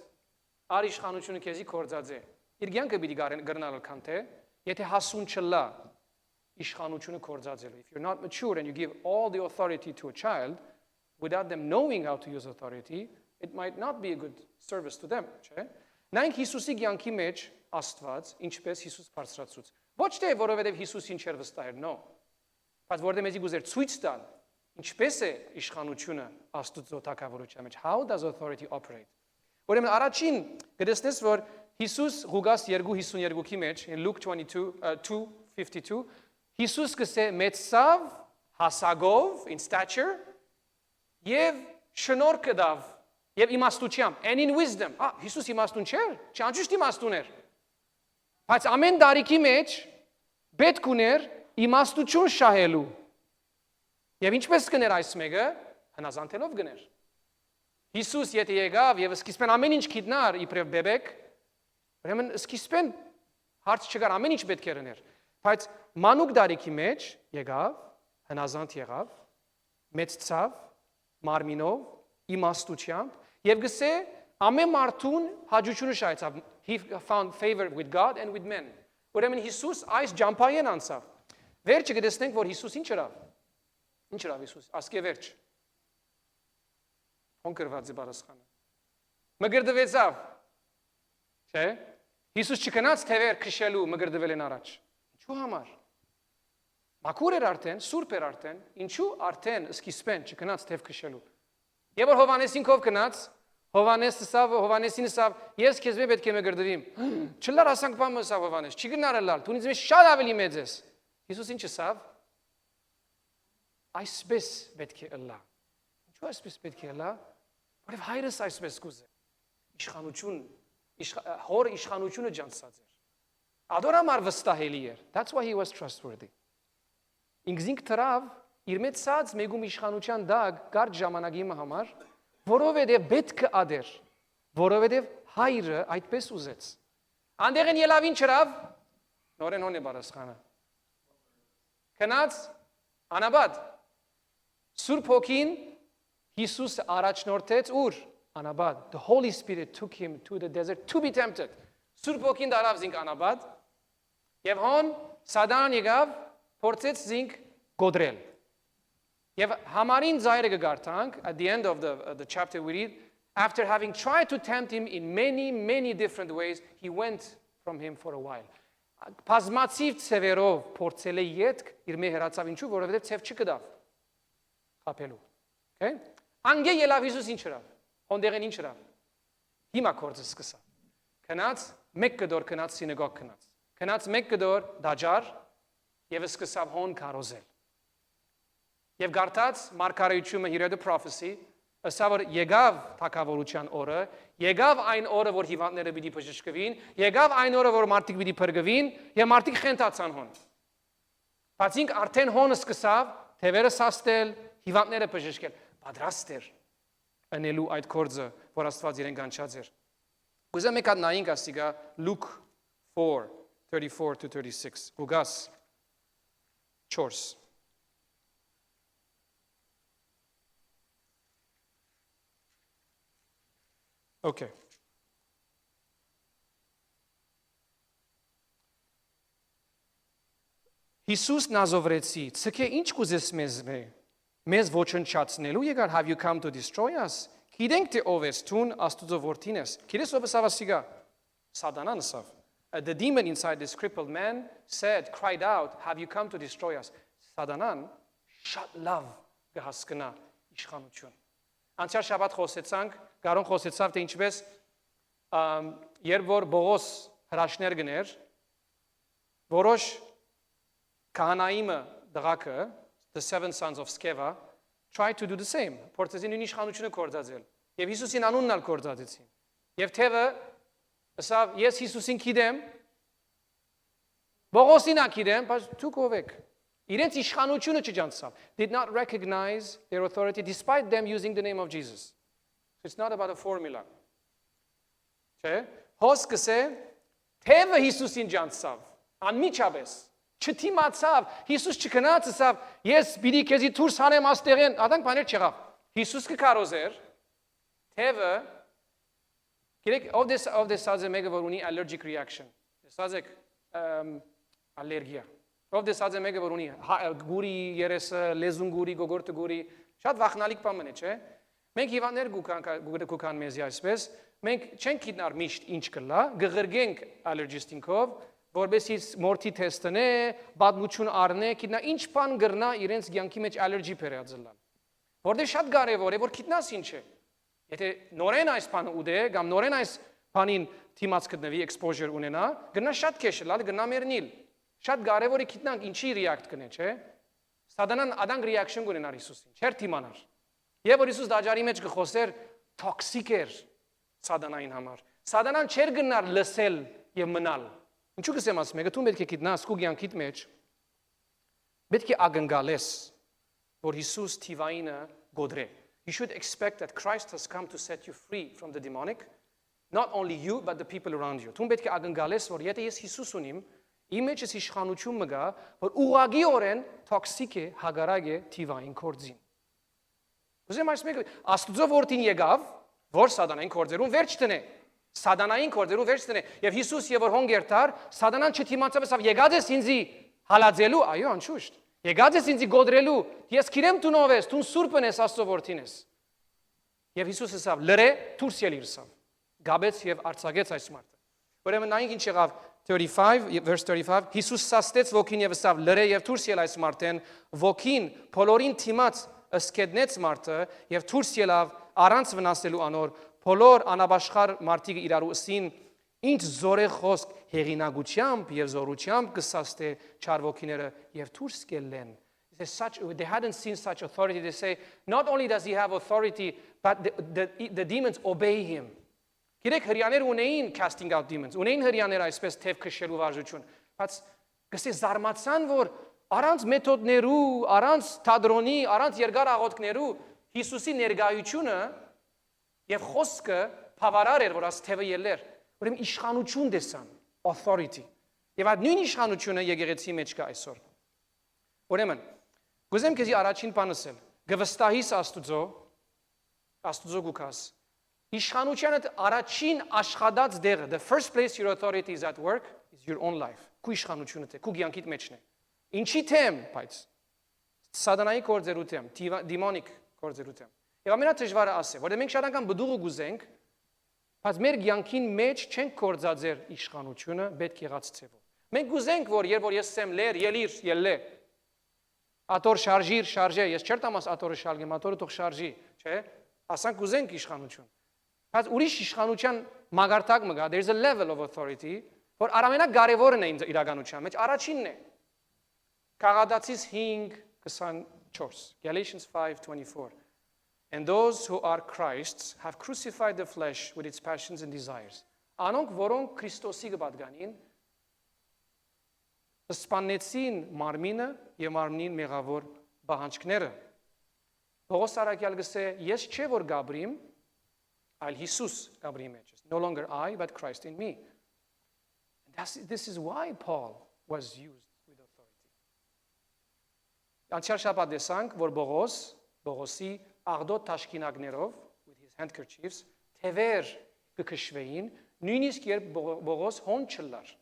ար իշխանությունը քեզի կործած է։ Իր կյանքը պիտի գրնալ քանթե, եթե հասուն չլա իշխանությունը կործածելու։ If you're not mature and you give all the authority to a child without them knowing how to use authority, it might not be a good service to them, չէ՞։ Նայենք Հիսուսի կյանքի մեջ Աստված ինչպես Հիսուս բարձրացուց։ Ոչ թե որովհետև Հիսուսին չէր վստահել, no։ Բայց որովհետև մեզի գուզեր ցույց տալ ինչպես է իշխանությունը Աստծո թագավորության մեջ, how does authority operate։ Ուրեմն առաջին գտեսնես որ Հիսուս Ղուկաս 2:52-ի մեջ in Luke 2:52 Հիսուս կսե մեծավ հասագով in stature եւ շնորհքը դավ եւ իմաստությամբ and in wisdom Հիսուս իմաստուն չէր չանջուշտ իմաստուն էր բայց ամեն դարիքի մեջ պետք ուներ իմաստություն շահելու եւ ինչպես կներ այս մեկը հնազանդելով գներ Հիսուս եթե եկավ եւ սկիզբեն ամեն ինչ գիտնար իբրև բեբեկ ուրեմն սկիզբեն հարց չկար ամեն ինչ պետք էր ուներ բայց մանուկ դարիքի մեջ եկավ հնազանդ եղավ մեծցավ մարմինով իմաստությամբ եւ գսե ամեն մարդուն հաջողությունը շահեցավ he found favor with God and with men ուրեմն Հիսուս այս ջամփայեն անցավ վերջը կտեսնենք որ Հիսուս ինչ արավ Հիսուս ասկե վերջ հոնկրված է բարասխանը մգրդվեցավ չէ Հիսուս չկնաց թևեր քշելու մգրդվել են առաջ ինչու համար մաքուր էր արդեն սուրբ էր արդեն ինչու արդեն սկիզբեն չկնաց թև քշելու եւ որ Հովանեսինքով կնաց Հովանեսին ասավ ես քեզ պետք է մգրդվիմ չլար ասանք բամը ասավ Հովանես չի գնարել լալ դու ինձ մեջ շատ ավելի մեծ ես Հիսուս ինչ ասավ այսպես պետք է ըլլա ինչու այսպես պետք է ըլլա որովհետեւ հայրս այսպես կուզե իշխանություն հոր իշխանությունը ջանցած էր Ադորամար վստահելի էր that's why he was trustworthy ինքզինք թրավ իր մեծ սած մեգում իշխանության դակ կարճ ժամանակի համար որովհետև պետք է ադեր որովհետև հայրը այդպես ուզեց անդեղեն ելավին չրավ նորեն հոն է բարասխանը քնած անաբադ Սուրբ Հոգին Հիսուս առաջնորդեց ուր անաբադ the Holy Spirit took him to the desert to be tempted Սուրբ Հոգին դարավ զինք անաբադ եւ հոն սադան եկավ փորձեց զինք գոդրել Եվ համարին զայրը կգարտանք at the end of the chapter we read after having tried to tempt him in many different ways he went from him for a while բազմացիվ ցևերով փորձել է յետք իր մեր հերացավ ինչու որովհետև ցև չկդավ խապելու okay անգե ելավ Հիսուս ինչ հրավ հոնդերեն ինչ հրավ հիմա կորձը սկսա քնած մեկ կդոր քնած սինագոգ քնած մեկ կդոր դաջար եւ սկսավ հոն կարոզել եւ գարտած մարգարեությունը he read the prophecy Ըստ որ եկավ թակավորության օրը, եկավ այն օրը, որ հիվանդները պիտի բժշկվին, եկավ այն օրը, որ մարդիկ պիտի փրկվին, եւ մարդիկ խենթացան հոն։ Բայց ինք արդեն հոնը սկսավ, թևերը սաստել, հիվանդները բժշկել, պատրաստ էր անելու այդ կորձը, որ Աստված իրեն կանչած էր։ Կուզեմ եկա նայենք ասիգա Luke 4:34-36, Լուկաս 4 Okay. Հիսուս նազովրեցի, ցկե ինչ կուզես մեզ ոչնչացնելու եկար have you come to destroy us? Գիտենք թե ով ես տուն Աստուծո որդին ես։ Գիտես ով է ասիգա? Սատանան ասավ. The demon inside this crippled man cried out, have you come to destroy us? Սատանան շատ լավ կհասկնա իշխանություն։ Անցյալ շաբաթ խոսեցանք Կարոն խոսեցավ թե ինչպես երբ որ Բողոս հրաշներ գներ որոշ քահանայիմը դղակը the seven sons of Sceva tried to do the same փորձեցին նույն իշխանությունը կործածել եւ Հիսուսին անունն ալ կործածեցին եւ թևը ասավ ես Հիսուսին գիտեմ Բողոսին ակիրեմ բայց դուք ով եք իրենց իշխանությունը չջանցավ did not recognize their authority despite them using the name of Jesus It's not about a formula. Չէ՞։ Հոսկսե թևը Հիսուսին ջանցավ, անմիջապես, չթիմացավ, Հիսուս չքնացավ, ես պիտի քեզի դուրս հանեմ աստեղեն, ադանք բաներ չեղավ։ Հիսուս կկարոզեր, թևը գիտեք, ով դեսած է մեկը որ ունի allergic reaction։ Դեսած եք ալերգիա։ Ով դեսած է մեկը որ ունի գուրի երեսը, լեզուն գուրի, գոգորտը գուրի, շատ վախնալիք բան է, չէ՞։ Մենք հիվանդներ գուքան մեզի այսպես, մենք չենք գիտնար միշտ ինչ կլա, գղրգենք ալերգիստինքով, որբեսի մորթի թեստն է, բադմություն առնե, գիտնա ինչ բան գրնա իրենց կյանքի մեջ ալերգի բերածելան։ Որտեղ շատ կարևոր է, որ գիտնաս ինչ է։ Եթե նորեն այս բանը ուդե, կամ նորեն այս բանին թիմած գտնվի exposure ունենա, գնա շատ քեշլալ, գնա մեռնիլ։ Շատ կարևոր է գիտնանք ինչի react կնե, չէ։ Սատանան ադանք reaction կունենար Հիսուսին, չէր թիմանար։ Եվ որ Հիսուս դաջարի մեջ կխոսեր տոքսիկ էր սատանային համար։ Սատանան չէր գնար լսել եւ մնալ։ Ինչու կսեմ ասում, եկեք դու պետք է գիտնաս քո կյանքիդ մեջ։ Պետք է ակնկալես, որ Հիսուս թիվայինը գոդրե։ You should expect that Christ has come to set you free from the demonic, not only you but the people around you. Դու պետք է ակնկալես, որ եթե ես Հիսուս ունիմ, իմ մեջ ես իշխանություն մգա, որ ուղղակիորեն տոքսիկ է, հագարակ է թիվային կորձին։ Ուզեմ այս մեկը Աստուծո որդին եկավ, որ սատանային կորձերուն վերջ տնե։ Սատանային կորձերուն վերջ տնե։ Եվ Հիսուս եւ որ հոնգերտար, սատանան չթիմացավ, ասավ եկած ես ինձի հալածելու, այո, անշուշտ։ Եկած ես ինձի գոդրելու, ես քիրեմ դու նով ես, դու սուրբն ես, Աստծո որդին ես։ Եվ Հիսուսը ասավ, լրե, դուրս ելիր սավ։ Գաբեց եւ արձակեց այս մարդը։ Ուրեմն նայենք ինչ եղավ 35 verse 35 Հիսուս սաստեց ոգին եւ ասավ, լրե եւ դուրս ել այս մարդեն, ոգին բոլորին թիմած Ըսկեդնեց մարդը եւ դուրս ելավ առանց վնասելու անոր բոլոր անաբաշխար մարդիկ իրարու ըսին ինչ զորեղ խոսք հեղինակությամբ եւ զորությամբ կսաստե չարվոքիները եւ դուրս կելեն They hadn't seen such authority they say not only does he have authority but the demons obey him Գիտեք հрьяաներ ունեին casting out demons ունեին հрьяաներ այսպես թև քշելու վարժություն բայց գսե զարմացան որ Առանց մեթոդներու, առանց թադրոնի, առանց երկար աղոթքներու Հիսուսի ներկայությունը եւ խոսքը բավարար էր, որ աս թևը ելեր։ Ուրեմն իշխանություն տեսան, authority։ Եվ այդ նույն իշխանությունը եկեղեցի մեջ կա այսօր։ Ուրեմն, գուզեմ քեզի առաջին բան ասել։ Գվստահիս Աստուծո գուքաս։ Իշխանությունը առաջին աշխատած դեղը, the first place your authority is at work is your own life։ Քու իշխանությունը թե, քու կյանքիդ մեջն է։ Ինչի թեմ, բայց սատանայի կորձերութեմ, դեմոնիկ կորձերութեմ։ Եվ ամենադժվարը ասե, որտեղ մենք շատ անգամ բդուղը գուզենք, բայց մեր կյանքին մեջ չենք կորձածեր իշխանությունը պետք եղած ցևով։ Մենք գուզենք, որ երբ որ ես ասեմ լեր, ելիր, ելլե։ Ատոր շարժիր, շարժե, ես չեր տամաս ատորը շալգեմ, ատորը թող շարժի, չէ՞։ Ասանք գուզենք իշխանություն։ Բայց ուրիշ իշխանության մագարտակ մգա, there is a level of authority, որ ամենակարևորն է իմ իրականության մեջ, առաջինն է։ Գաղատացիս 5:24, Galatians 5:24. And those who are Christ's have crucified the flesh with its passions and desires. Անոնք, որոնք Քրիստոսի կպատկանին, սպանեցին մարմինը եւ մարմնին մեղավոր բանջկները։ Պողոս արաքյալ գսե, ես չէ որ գաբրիմ, այլ Հիսուս գաբրի մեջ։ No longer I, but Christ in me. This is why Paul was used with authority. Անցյալ շաբաթ տեսանք, որ Պողոսի աղդոտ տաշկինակներով, with his handkerchiefs, թևեր կքշվեին, նույնիսկ երբ Պողոս հոն չլար։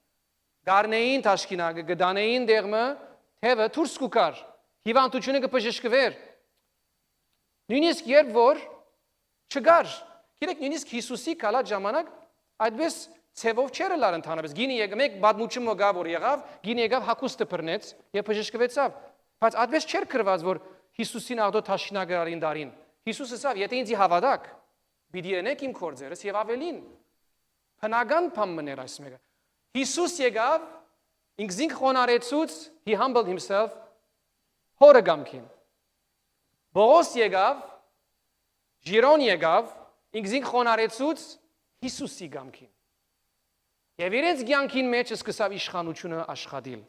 Գարնեին տաշկինակը, գդանեին դեղմը, թևը դուրս կուկար, հիվանդությունը կբժշկվեր։ Նույնիսկ երբ որ չգար, գիտեք նույնիսկ Հիսուսի կալած ժամանակ այդպես ցևով չեր լար ընդհանրապես։ Գինի եկավ, մեկ բադմուչումը գա որ եղավ, գինի եկավ հակուստը բռնեց եւ բժշկվեցավ։ Բայց այդպես չէր գրված որ Հիսուսին աղդոտ տաշկինակարին դարին։ Հիսուսը ասավ, եթե ինձ հավատաք, պիտի ենեք իմ գործերս եւ ավելին։ Բնական բան մներ այս մեկը։ Հիսուս եկավ, ինքզին խոնարեցուց, he humbled himself, հորը գամքին։ Պողոս եկավ, Ժիրոն եկավ, ինքզին խոնարեցուց, Հիսուսի գամքին։ Եվ իրենց կյանքին մեջ սկսավ իշխանությունը աշխատել։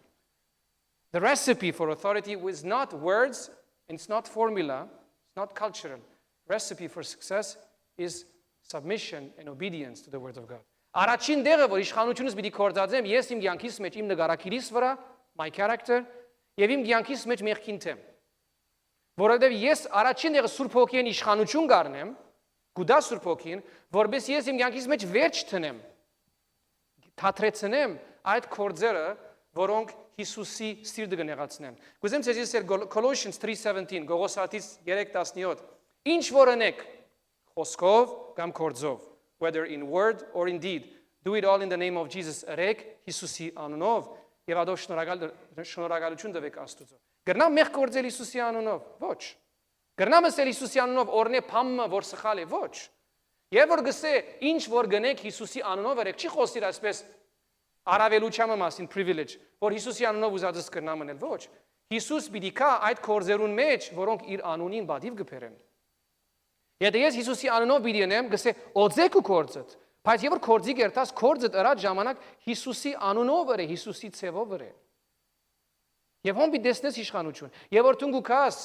The recipe for authority was not words, it's not formula, it's not cultural. Recipe for success is submission and obedience to the word of God. Առաջին դեղը, որ իշխանությունս պիտի կործածեմ, ես իմ կյանքիս մեջ իմ նկարակիրիս վրա, my character, եւ իմ կյանքիս մեջ մեղքին թեմ։ Որովհետեւ ես առաջին դեղը Սուրբ Հոգին իշխանություն կառնեմ, գուդա Սուրբ Հոգին, որպես ես իմ կյանքիս մեջ վերջ տնեմ, թատրեցնեմ այդ կործերը, որոնք Հիսուսի սիրտը կնեղացնեն։ Գուզեմ ցեզ ասել Colossians 3:17, Գողոսացիս 3:17. Ինչ որ անեք, խոսքով կամ կործով, whether in word or in deed, do it all in the name of Jesus. Արեք Հիսուսի անունով եւ ադով շնորհակալություն տվեք Աստծո։ Գրնամ մեղ կործել Հիսուսի անունով, ոչ։ Գրնամ ասել Հիսուսի անունով օրնե փամը որ սխալ է, ոչ։ Եվ որ գսե ինչ որ գնեք Հիսուսի անունով արեք, չի խոսիր այսպես արավելուչամը մասին privilege, որ Հիսուսի անունով ուզածս կրնամ անել, ոչ։ Հիսուս պիտի կա այդ կործերուն մեջ, որոնք իր անունին բադիվ կփերեն։ Եթե ես Հիսուսի անունով պիտի անեմ, գսե օձեք ու կործդ, բայց եւ որ կործի կերտած կործդ ըրած ժամանակ Հիսուսի անունով է, Հիսուսի ցևով է։ Եվ հոն պիտի դեսնես իշխանություն։ Եվ որ դու գուքաս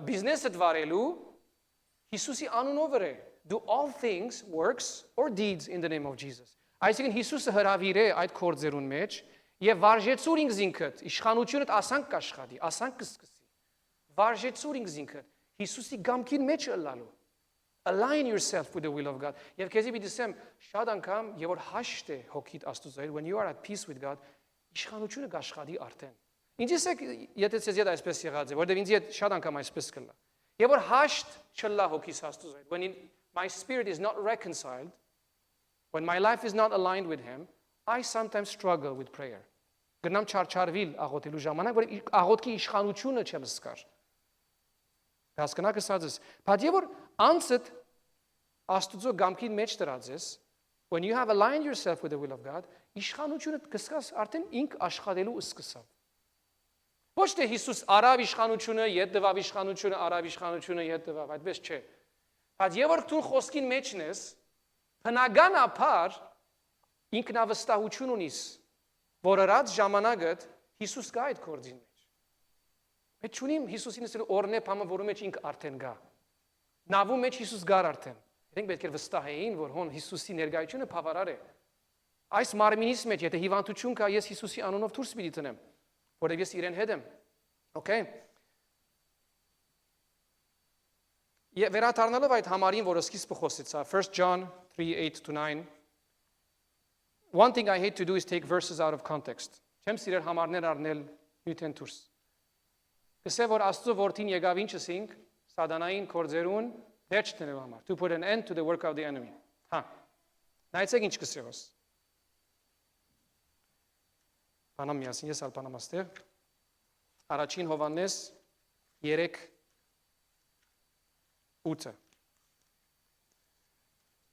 բիզնեսը դվարելու Հիսուսի անունով է։ Do all things, works or deeds in the name of Jesus. Այսինքն Հիսուսը հրավիր է այդ կործերուն մեջ եւ վարժեցուր ինքզինքդ, իշխանությունդ ասանք կաշխատի, ասանք կսկսի։ Վարժեցուր ինքզինքդ Հիսուսի գամքին մեջ ըլլալու։ Align yourself with the will of God. Եվ քեզի պիտի ասեմ, շատ անգամ եւ որ հաշտ է հոգիդ Աստծո հետ, when you are at peace with God, իշխանությունը կաշխատի արդեն։ Ինչպես է եթե ցեզ հետ այսպես եղած է, որովհետեւ ինձ հետ շատ անգամ այսպես կլա։ Եվ որ հաշտ չլա հոգիս Աստծո հետ, when my spirit is not reconciled, when my life is not aligned with him, I sometimes struggle with prayer. Գնամ չարչարվիլ աղոթելու ժամանակ, որ աղոթքի իշխանությունը չեմ զգար։ Հասկանաք ասածս, բայց եւ որ անցդ Աստծո գամքին մեջ դրածես, when you have aligned yourself with the will of God, իշխանությունը կսկաս արդեն ինք աշխատելու սկսավ։ Ոչ թե Հիսուս արավ իշխանությունը, ետ դվավ իշխանությունը, արավ իշխանությունը, ետ դվավ, այդպես չէ։ Բայց եւ որ դու խոսքին մեջն ես, բնականաբար ինքնավստահություն ունիս, որ ըրած ժամանակդ Հիսուս կա այդ կորձին մեջ։ Մենք չունիմ Հիսուսին ասելու օրնե փամը, որում մեջ ինք արդեն գա։ Նավու մեջ Հիսուս գար արդեն։ Մենք պետք է վստահեին, որ հոն Հիսուսի ներկայությունը բավարար է։ Այս մարմինիս մեջ, եթե հիվանդություն կա, ես Հիսուսի անունով դուրս պիտի տնեմ, որովհետև ես իրեն հետ եմ։ Okay։ Եվ վերադառնալով այդ համարին, որը սկիզբը խոսեցա, 1 John 3:8-9. One thing I hate to do is take verses out of context. Չեմ սիրել համարներ առնել նյութեն դուրս։ Գսե որ Աստծո որդին եկավ ինչ ասինք, սատանային կորձերուն վերջ տնելու համար, to put an end to the work of the enemy. Հա։ Նայեցեք ինչ կսեոս։ Բանամ միասին, ես ալ բանամ աստեղ։ Առաջին Հովհաննես 3:8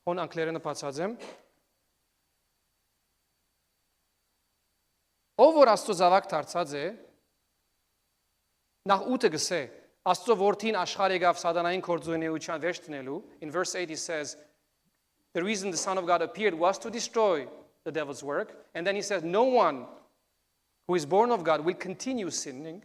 Հոն անգլերենը բացած եմ։ Ով որ Աստծո զավակ դարձած է, նախ 8-ը գսե, Աստծո որդին աշխարհ եկավ սատանային գործունեության վերջ դնելու. In verse 8 he says, the reason the Son of God appeared was to destroy the devil's work. And then he says, no one who is born of God will continue sinning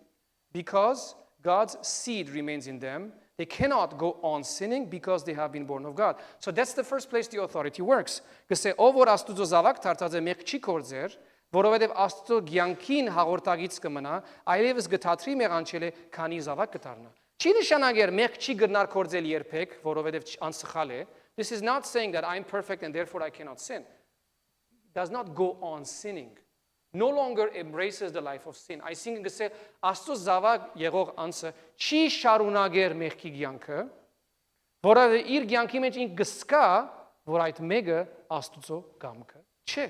because God's seed remains in them. They cannot go on sinning because they have been born of God. So that's the first place the authority works. Գսե ով որ Աստծո զավակ դարձած է մեղ չի կործեր, որովհետև Աստծո ցանկին հաղորդագից կմնա, այլևս գտածրի մեղանչել է, քանի զավակ կդառնա։ Չի նշանակեր մեղ չի գնար կործել երբեք, որովհետև անսխալ է. This is not saying that I'm perfect and therefore I cannot sin. Does not go on sinning. No longer embraces the life of sin. Այսինքն գսե Աստծո զավակ եղող անձը չի շարունակեր մեղքի կյանքը, որովհետև իր կյանքի մեջ ինք գսկա, որ այդ մեկը Աստծո կամքը չէ։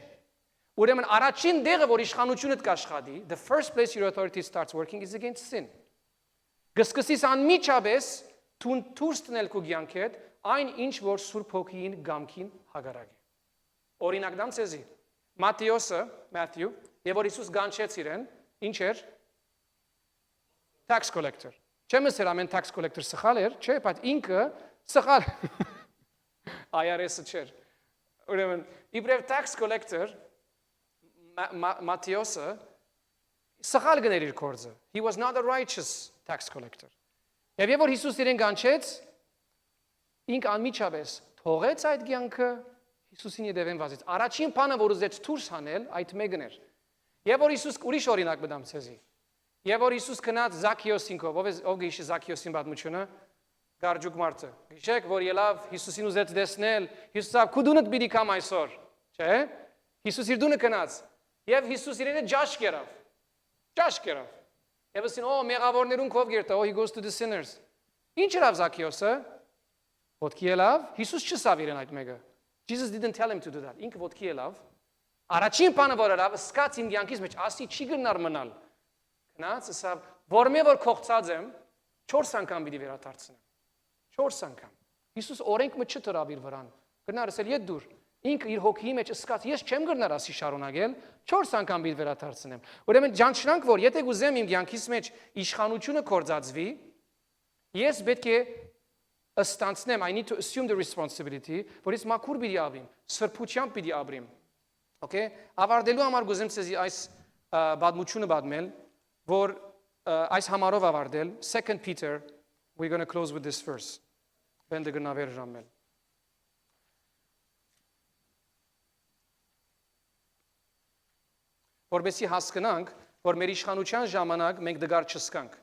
Ուրեմն առաջին դեղը, որ իշխանությունդ կաշխատի, the first place your authority starts working is against sin. Գսկսիս անմիջապես տուն դուրս տնել քո կյանքդ այն ինչ որ Սուրբ Հոգին կամքին հագարակ է։ Օրինակ դամ ցեզի Matthew, եւ որ Հիսուս գանչեց իրեն, ինչ էր? Tax collector։ Չեմ ասել ամեն tax collector սխալ էր, չէ, բայց ինքը սխալ IRS-ը չէր։ Ուրեմն իբրև tax collector Մատթեոսը սխալ գներ իր կորձը։ He was not a righteous tax collector։ Եվ որ Հիսուս իրեն գանչեց, ինք անմիջապես թողեց այդ կյանքը Հիսուսին ետևեն վազեց։ Առաջին բանը, որ ուզեց դուրս հանել, այդ մեկն էր։ Եվ որ Հիսուս ուրիշ օրինակ բդամ ցեզի։ Եվ որ Հիսուս գնաց Զաքիոսին կով, ով գիշի Զաքիոսին պատմությունը, գարջուկ մարդը։ Գիշեք, որ ելավ Հիսուսին ուզեց տեսնել, Հիսուսը քուդունդ բիդի կամ այսօր, չէ՞։ Հիսուս իր դունը գնաց։ Եվ Հիսուս իրենը ջաշ կերավ։ Եվ ասին, մեղավորներուն կով գերտա, he goes to the sinners։ Ինչ երավ Զաքիոսը։ Ոտքի ելավ, Հիսուս չսավ իրեն այդ մեկը։ Jesus didn't tell him to do that. Ինքը ոտքի ելավ։ Առաջին բանը որ արավ, սկաց իմ կյանքից մեջ, ասի չի գնար մնալ։ Գնաց, ասավ, որ մե որ կողծած եմ, 4 անգամ պիտի վերադարձնեմ։ 4 անգամ։ Հիսուս օրենքը չտրավ իր վրան։ Գնար ասել, «Ետ դուր»։ Ինքը իր հոգի մեջ սկաց, ես չեմ գնար ասի շարունակել, 4 անգամ պիտի վերադարձնեմ։ Ուրեմն ջանչնանք, որ եթե գուզեմ իմ կյանքից մեջ իշխանությունը կործածվի, ես պետք է ստանցնեմ, I need to assume the responsibility, որ ես մաքուր պիտի ապրիմ, սրբությամբ պիտի ապրիմ։ Okay? Ավարտելու համար գուզեմ ցեզի այս բադմությունը բադմել, որ այս համարով ավարտել 2 Peter, we're going to close with this verse. Բենդը գնավեր ժամել։ Որբեսի հասկանանք, որ մեր իշխանության ժամանակ մենք դգար չսկանք։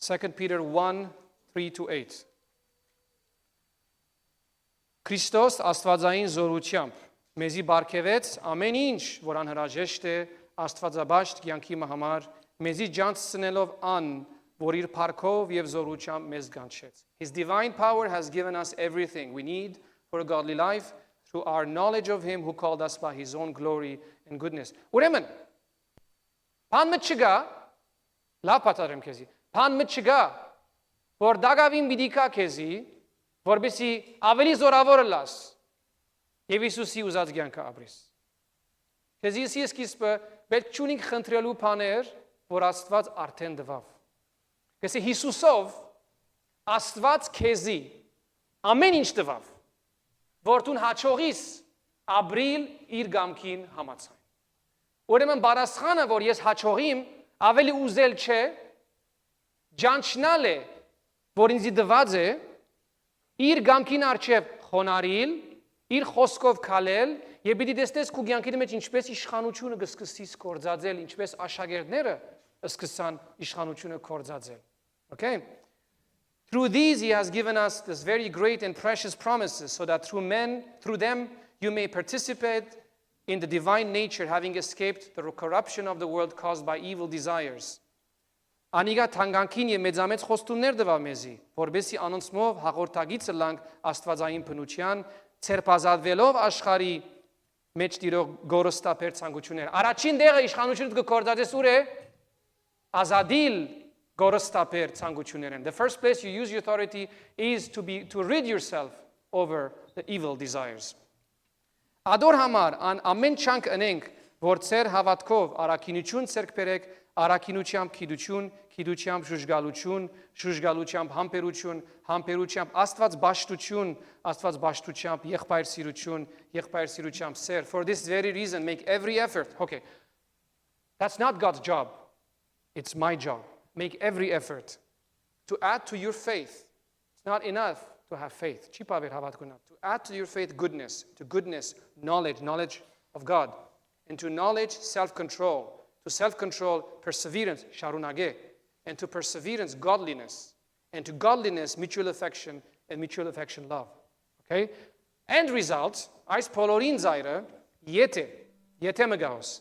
2 Peter 1:3-8 Քրիստոս Աստվածային զորությամբ մեզի բարգևեց ամեն ինչ, որ անհրաժեշտ է Աստվածաբաշտ կյանքի համար, մեզի ջանցնելով ան, որ իր փառքով եւ զորությամբ մեզ գանչեց։ His divine power has given us everything we need for a godly life through our knowledge of him who called us by his own glory and goodness. Ուրեմն բան մտչգա, լավ պատարեմ քեզի։ Բան մտչգա, որ դակավին պիտի կա քեզի, որբեսի ավելի զորավոր լաս եւ Հիսուսի ուզած կյանքը ապրես։ Քեզի սկիզբը պետք չունենք խնդրելու բաներ, որ Աստված արդեն տվավ։ Գեսի Հիսուսով Աստված քեզի ամեն ինչ տվավ, որ դու հաջողիս ապրիլ իր կամքին համաձայն։ Ուրեմն բարասխանը, որ ես հաջողիմ, ավելի ուզել չէ, ջանչնալ է, որ ինձ դված է, իր կամքին արչև խոնարհիլ, իր խոսքով քալել, եւ պիտի տեսնես քո կյանքի մեջ ինչպես իշխանությունը կսկսես կործածել, ինչպես աշակերտները սկսան իշխանությունը կործածել։ Okay? Through these he has given us this very great and precious promises so that through them you may participate in the divine nature, having escaped the corruption of the world caused by evil desires. Անիգա թանգանքին եւ մեծամեծ խոստումներ տվավ մեզի, որբեսի անոնցմով հաղորդագիծը լանք Աստվածային բնության, ցերպազատվելով աշխարհի մեջ տիրող գորստապեր ցանկությունները։ Առաջին դեղը իշխանությունը կգործածես ուր է։ Ազադիլ գորստապեր ցանկություններն։ The first place you use your authority is to rid yourself over the evil desires. Ադոր համար ամեն չանք ընենք, որ ծեր հավատքով առաքինություն ցերկ բերեք, առաքինությամբ գիտություն, գիտությամբ շուժգալություն, շուժգալությամբ համբերություն, համբերությամբ աստված բաշխություն, աստված բաշխությամբ եղբայր սիրություն, եղբայր սիրությամբ սեր. For this very reason make every effort. Okay. That's not God's job. It's my job. Make every effort to add to your faith. It's not enough to have faith. To add to your faith goodness, to goodness knowledge of God, and to knowledge self-control, to self-control perseverance, sharunage, and to perseverance godliness, and to godliness mutual affection, and mutual affection love. Okay? End result, այս բոլորին զայրը եթե մգաուս,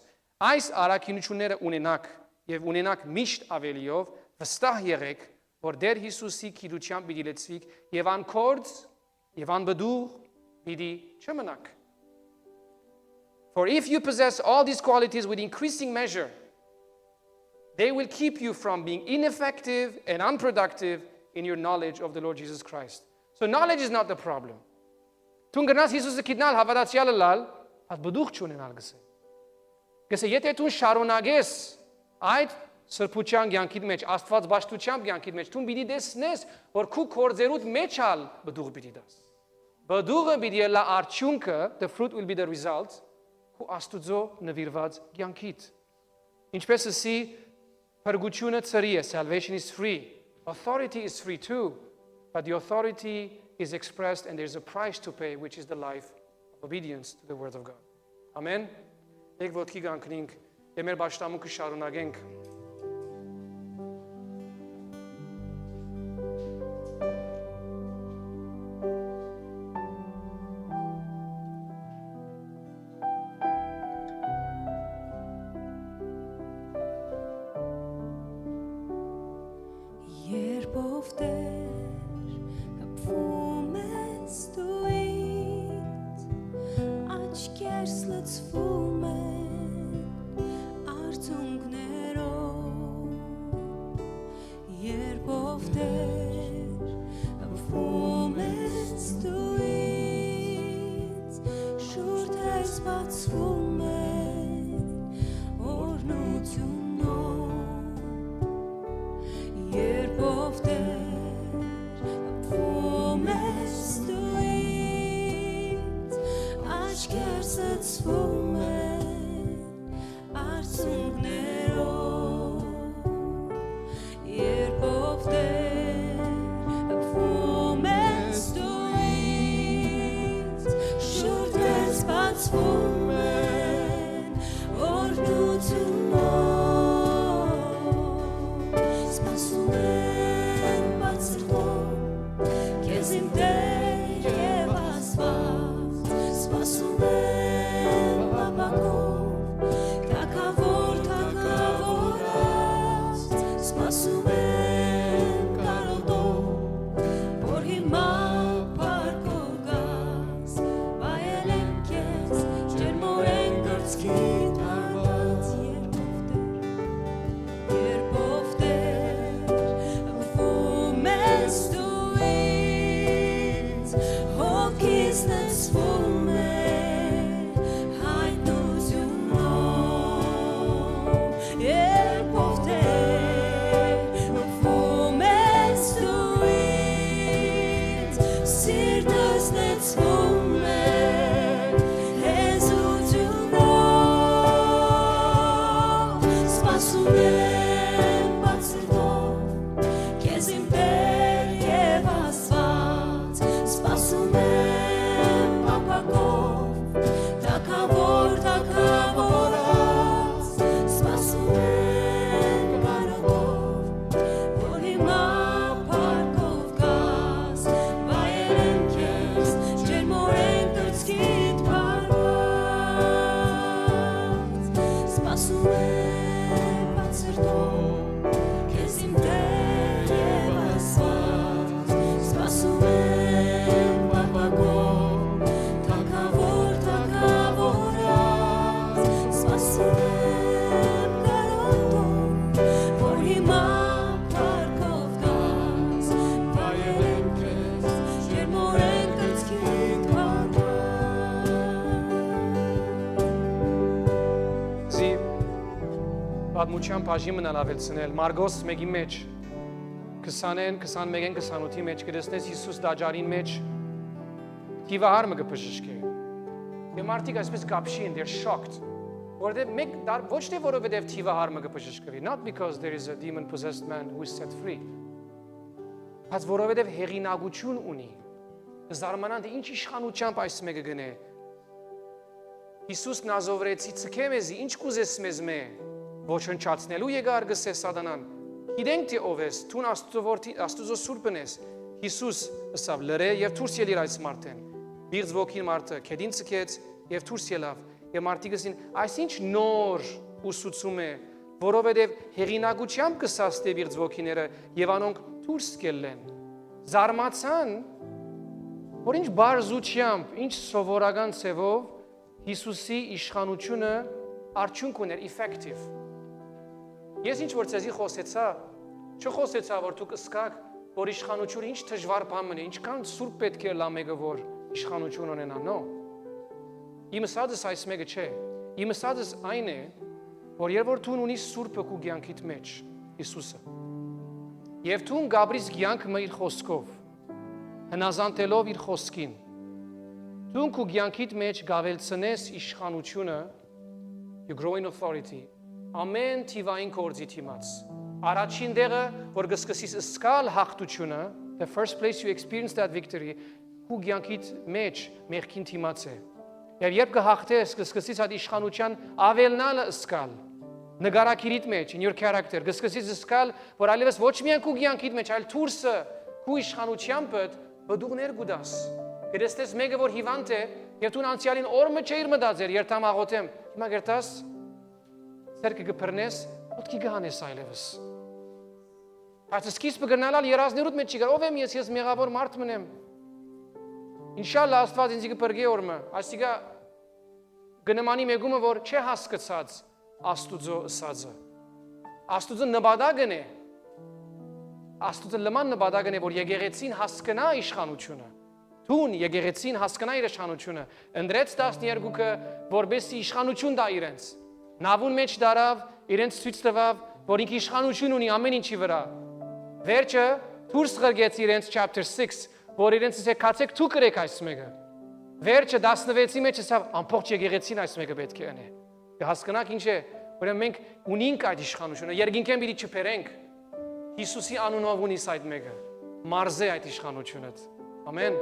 այս առաքինությունները ունենաք եւ ունենաք միշտ ավելիով, վստահ եղեք, որ Տեր Հիսուսի գիտությամբ պիտի լեցվիք եւ անկորձ եւ անբդուղ պիտի չմնաք. For if you possess all these qualities with increasing measure, they will keep you from being ineffective and unproductive in your knowledge of the Lord Jesus Christ. So knowledge is not the problem. Tun gnas Հիսուսը գիտնալ հավատացյալը լալ, բայց բդուղ չունենալ գսե. Գսե եթե դու շարունակես այդ սրբության կյանքիդ մեջ, աստված բաշխությամբ կյանքիդ մեջ, դու պիտի տեսնես, որ քու կորձերուդ մեջ ալ բդուղ պիտի դաս. Բդուղը պիտի լա արդյունքը, the fruit will be the result, քու աստուծո նվիրված կյանքիդ. Ինչպես ասի, փրկությունը ծրի է, salvation is free. Authority is free too, but the authority is expressed and there's a price to pay, which is the life of obedience to the word of God. Amen. Եկ ոտքի գանքնինք, եւ մեր պաշտամունքը շարունակենք. Spasuje, Pan Պատմության բաժին մնալ ավելցնել Մարգոս մեկի մեջ 20-ին, 21-ին, 28-ի մեջ կդեսնես Հիսուս դաջարին մեջ թիվահարմը կբժշկե։ Եվ մարդիկ այսպես կապշին, they're shocked։ Որովհետև մեկ ոչ թե որովհետև թիվահարմը կբժշկվի, not because there is a demon possessed man who is set free։ Բայց որովհետև հեղինակություն ունի։ Զարմանան թե ինչ իշխանությամբ այս մեկը գնե։ Հիսուս Նազովրեցի ցկե մեզի, ինչ կուզես մեզ մե, ոչնչացնելու եկար գսե սատանան։ Գիտենք թե ով ես, թուն Աստուծո սուրբն ես։ Հիսուս ըսավ լրե եւ դուրս ելիր այս մարդեն։ Բիղձ ոգին մարդը քեդին ցկեց եւ դուրս ելավ։ Եվ մարդիկսին այսինչ նոր ուսուցում է, որովհետեւ հեղինակությամբ կսաստե բիղձ ոգիները եւ անոնք դուրս կելեն։ Զարմացան, որ ինչ բարձությամբ, ինչ սովորական ցևով Հիսուսի իշխանությունը արդյունք ուներ, effective։ Ես ինչ որ ցեզի խոսեցա, չխոսեցա որ դուք սկաք, որ իշխանությունը ինչ դժվար բան է, ինչքան սուրբ պետք է լա մեկը որ իշխանություն ունենա, no։ Իմ ասածս այս մեկը չէ։ Իմ ասածս այն է, որ երբ որ դու ունիս սուրբը քո կյանքիդ մեջ, Հիսուսը, եւ դու գաբրիս կյանքը իր խոսքով, հնազանդելով իր խոսքին, դու քո կյանքիդ մեջ գավելցնես իշխանությունը, you grow in authority, ամեն թիվային կորձի թիմաց։ Առաջին դեղը, որ կսկսես սկալ հաղթությունը, the first place you experience that victory, քո կյանքիդ մեջ մեղքին թիմաց է։ Եվ երբ կհաղթես, կսկսես այդ իշխանության ավելնալը սկալ, նկարակիրիդ մեջ, in your character, կսկսես սկալ, որ այլևս ոչ միայն քո կյանքիդ մեջ, այլ դուրսը քո իշխանությամբ բդուղներ գուդաս։ Գտես մեկը որ հիվանդ է, եւ դու անցյալին օրը չէիր մտածել, երթամ աղոթեմ, հիմա գերտաս Սերկը կպրնես, ոտքի գանես այլևս։ Բայց սկիզբը գնալալ երազներուդ մեջ չի գար, ով եմ ես մեղավոր մարդ մնեմ։ Ինշալլա Աստված ինձ կպրգե օրը, այսինքն գնմանի մեկումը որ չէ հասկացած Աստուծո ըսածը։ Աստուծո նպատակն է։ Աստուծո լման նպատակն է որ եկեղեցին հասկանա իշխանությունը։ Թուն եկեղեցին հասկանա իր իշխանությունը։ Ընդրեց 12-ը որբեսի իշխանություն տա իրենց։ Նավուն մեջ դարավ, իրենց ցույց տվավ, որ ինքը իշխանություն ունի ամեն ինչի վրա։ Վերջը դուրս ղրգեց իրենց chapter 6, որ իրենց ասե կացեք դու կրեք այս մեկը։ Վերջը 16-ի մեջ ասավ ամբողջ եկեղեցին այս մեկը պետք է անե։ Հասկանաք ինչ է, որ մենք ունենք այդ իշխանությունը, երկինքեն պիտի չփերենք։ Հիսուսի անունով ունիս այդ մեկը։ Մարզե այդ իշխանությունը։ Ամեն։